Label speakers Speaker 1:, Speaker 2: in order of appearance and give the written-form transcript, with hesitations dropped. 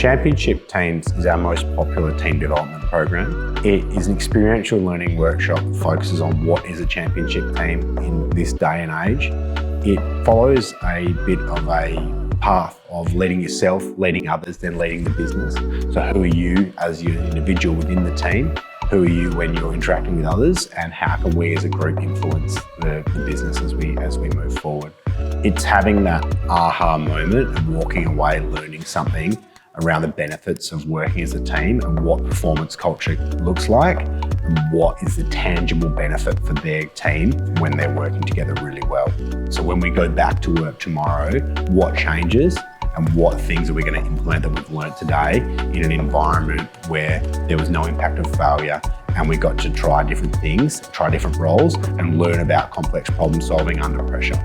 Speaker 1: Championship Teams is our most popular team development program. It is an experiential learning workshop that focuses on what is a championship team in this day and age. It follows a bit of a path of leading yourself, leading others, then leading the business. So who are you as your individual within the team? Who are you when you're interacting with others? And how can we as a group influence the business as we move forward? It's having that aha moment and walking away learning something around the benefits of working as a team and what performance culture looks like and what is the tangible benefit for their team when they're working together really well. So when we go back to work tomorrow, what changes and what things are we going to implement that we've learned today in an environment where there was no impact of failure and we got to try different things, try different roles and learn about complex problem solving under pressure.